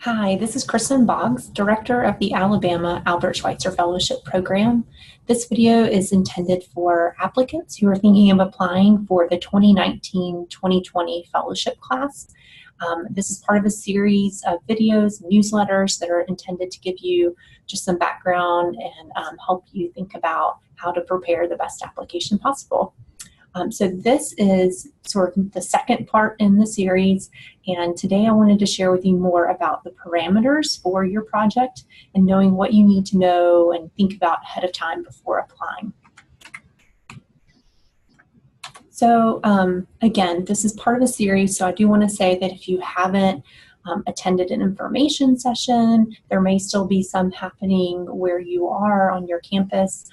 Hi, this is Kristen Boggs, Director of the Alabama Albert Schweitzer Fellowship Program. This video is intended for applicants who are thinking of applying for the 2019-2020 fellowship class. This is part of a series of videos, newsletters that are intended to give you just some background and help you think about how to prepare the best application possible. So this is sort of the second part in the series, and today I wanted to share with you more about the parameters for your project and knowing what you need to know and think about ahead of time before applying. So again, this is part of a series, so I do want to say that if you haven't attended an information session, there may still be some happening where you are on your campus,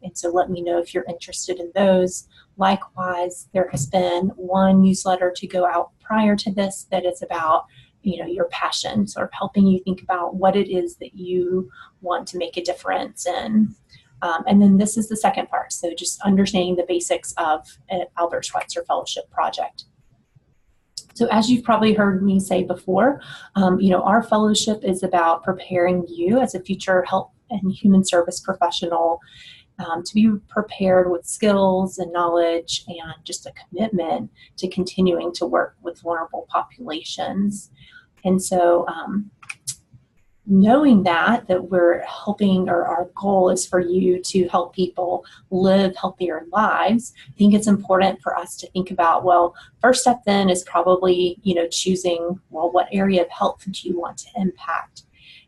and so let me know if you're interested in those. Likewise, there has been one newsletter to go out prior to this that is about your passion, sort of helping you think about what it is that you want to make a difference in. And then this is the second part, so just understanding the basics of an Albert Schweitzer Fellowship project. So as you've probably heard me say before, our fellowship is about preparing you as a future health and human service professional to be prepared with skills and knowledge and just a commitment to continuing to work with vulnerable populations. And so knowing that we're helping, or our goal is for you to help people live healthier lives, I think it's important for us to think about, well, first step then is probably, choosing, well, what area of health do you want to impact?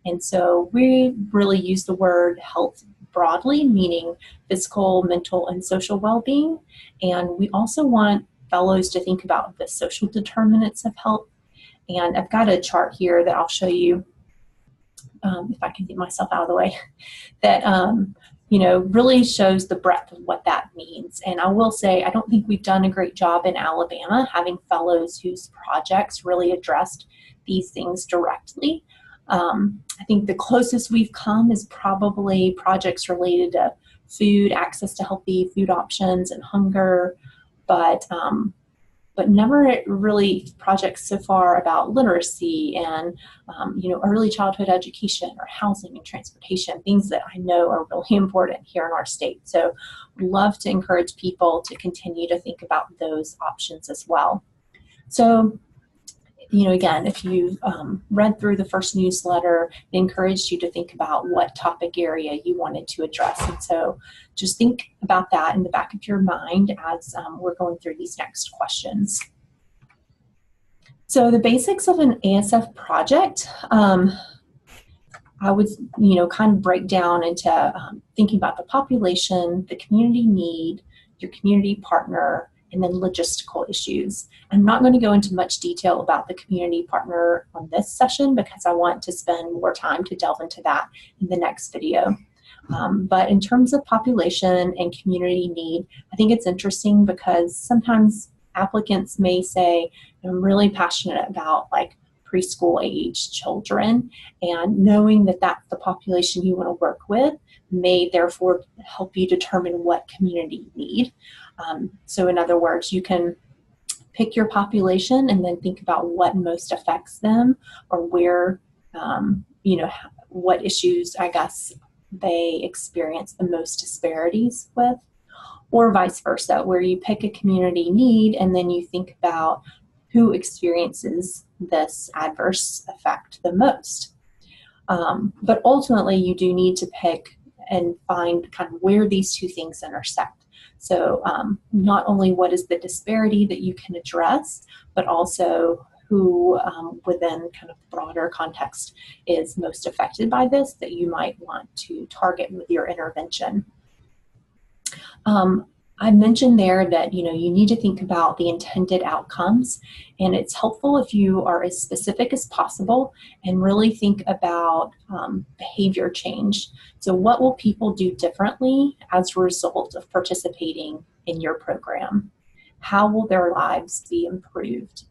And so we really use the word health broadly, meaning physical, mental, and social well-being. And we also want fellows to think about the social determinants of health. And I've got a chart here that I'll show you, if I can get myself out of the way, that really shows the breadth of what that means. And I will say, I don't think we've done a great job in Alabama having fellows whose projects really addressed these things directly. I think the closest we've come is probably projects related to food, access to healthy food options, and hunger, but never really projects so far about literacy and early childhood education or housing and transportation, things that I know are really important here in our state. So love to encourage people to continue to think about those options as well. So again, if you read through the first newsletter, it encouraged you to think about what topic area you wanted to address. And so just think about that in the back of your mind as we're going through these next questions. So the basics of an ASF project, I would kind of break down into thinking about the population, the community need, your community partner, and then logistical issues. I'm not going to go into much detail about the community partner on this session because I want to spend more time to delve into that in the next video. But in terms of population and community need, I think it's interesting because sometimes applicants may say, I'm really passionate about preschool age children, and knowing that that's the population you want to work with may therefore help you determine what community you need. So in other words, you can pick your population and then think about what most affects them, or where, what issues, I guess, they experience the most disparities with, or vice versa, where you pick a community need and then you think about who experiences this adverse effect the most. But ultimately, you do need to pick and find kind of where these two things intersect. So not only what is the disparity that you can address, but also who within kind of broader context is most affected by this that you might want to target with your intervention. I mentioned there that you need to think about the intended outcomes, and it's helpful if you are as specific as possible and really think about behavior change. So what will people do differently as a result of participating in your program? How will their lives be improved?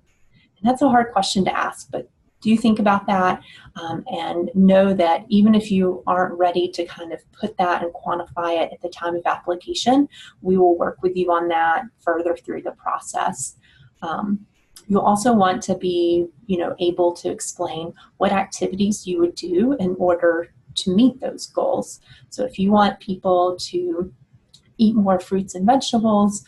And that's a hard question to ask, but do think about that and know that even if you aren't ready to kind of put that and quantify it at the time of application, we will work with you on that further through the process. You'll also want to be, able to explain what activities you would do in order to meet those goals. So if you want people to eat more fruits and vegetables,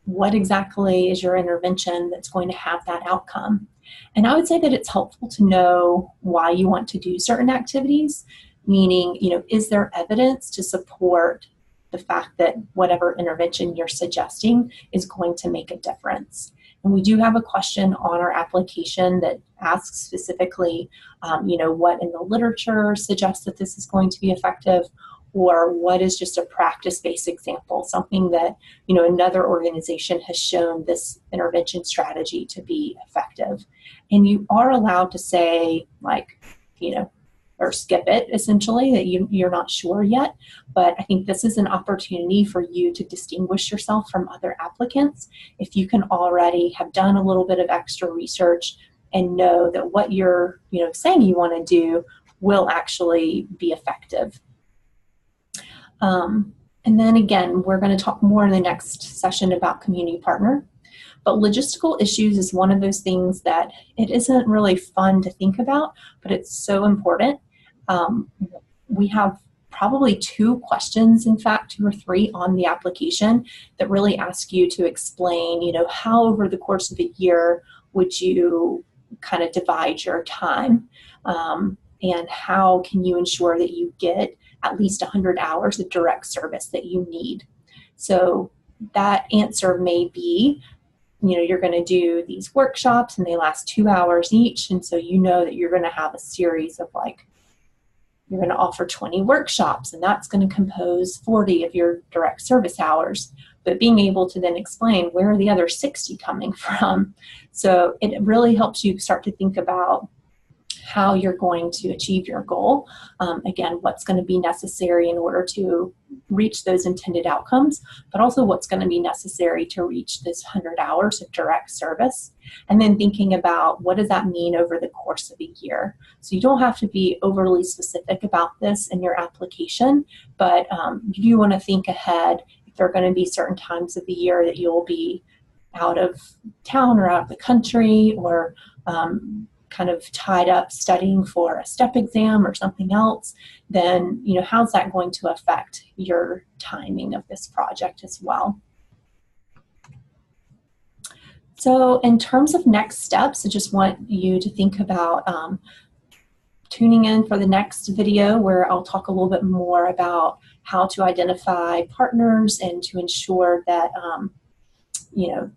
what exactly is your intervention that's going to have that outcome? And I would say that it's helpful to know why you want to do certain activities, meaning, is there evidence to support the fact that whatever intervention you're suggesting is going to make a difference? And we do have a question on our application that asks specifically, what in the literature suggests that this is going to be effective, or what is just a practice-based example, something that, another organization has shown this intervention strategy to be effective. And you are allowed to say, or skip it, essentially, that you're not sure yet. But I think this is an opportunity for you to distinguish yourself from other applicants if you can already have done a little bit of extra research and know that what you're saying you want to do will actually be effective. And then again, we're going to talk more in the next session about community partner. But logistical issues is one of those things that it isn't really fun to think about, but it's so important. We have probably 2 questions, in fact, 2 or 3 on the application that really ask you to explain, how over the course of a year would you kind of divide your time, and how can you ensure that you get at least 100 hours of direct service that you need. So that answer may be, you're going to do these workshops and they last 2 hours each, and so that you're going to have a series of you're going to offer 20 workshops, and that's going to compose 40 of your direct service hours. But being able to then explain where are the other 60 coming from. So it really helps you start to think about how you're going to achieve your goal. Again, what's going to be necessary in order to reach those intended outcomes, but also what's going to be necessary to reach this 100 hours of direct service. And then thinking about what does that mean over the course of a year. So you don't have to be overly specific about this in your application, but you want to think ahead. If there are going to be certain times of the year that you'll be out of town or out of the country, or kind of tied up studying for a step exam or something else, then how's that going to affect your timing of this project as well? So in terms of next steps, I just want you to think about tuning in for the next video, where I'll talk a little bit more about how to identify partners and to ensure that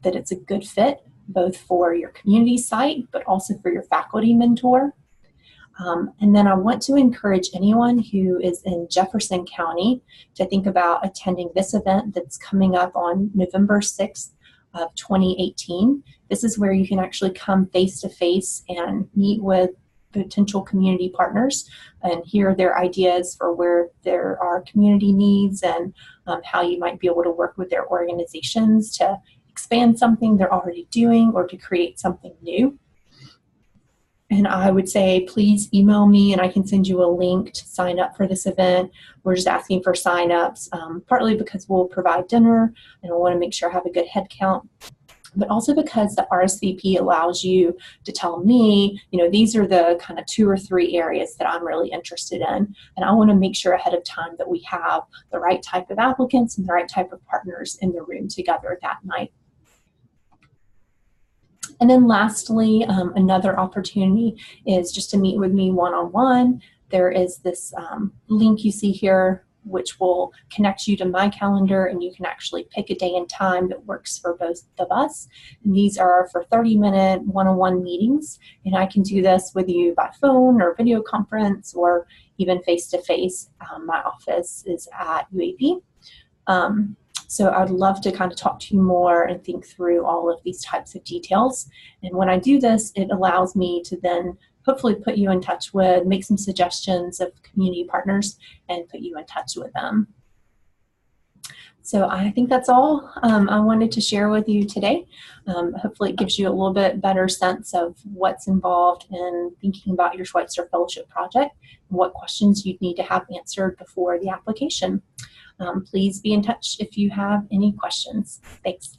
that it's a good fit, both for your community site, but also for your faculty mentor. And then I want to encourage anyone who is in Jefferson County to think about attending this event that's coming up on November 6th of 2018. This is where you can actually come face-to-face and meet with potential community partners and hear their ideas for where there are community needs, and how you might be able to work with their organizations to expand something they're already doing or to create something new. And I would say, please email me and I can send you a link to sign up for this event. We're just asking for signups, partly because we'll provide dinner and I want to make sure I have a good head count, but also because the RSVP allows you to tell me, these are the kind of 2 or 3 areas that I'm really interested in. And I want to make sure ahead of time that we have the right type of applicants and the right type of partners in the room together that night. And then lastly, another opportunity is just to meet with me one-on-one. There is this link you see here, which will connect you to my calendar, and you can actually pick a day and time that works for both of us. And these are for 30-minute one-on-one meetings, and I can do this with you by phone or video conference or even face-to-face. My office is at UAB. So I'd love to kind of talk to you more and think through all of these types of details. And when I do this, it allows me to then hopefully put you in touch with, make some suggestions of community partners and put you in touch with them. So I think that's all I wanted to share with you today. Hopefully it gives you a little bit better sense of what's involved in thinking about your Schweitzer Fellowship project and what questions you'd need to have answered before the application. Please be in touch if you have any questions. Thanks.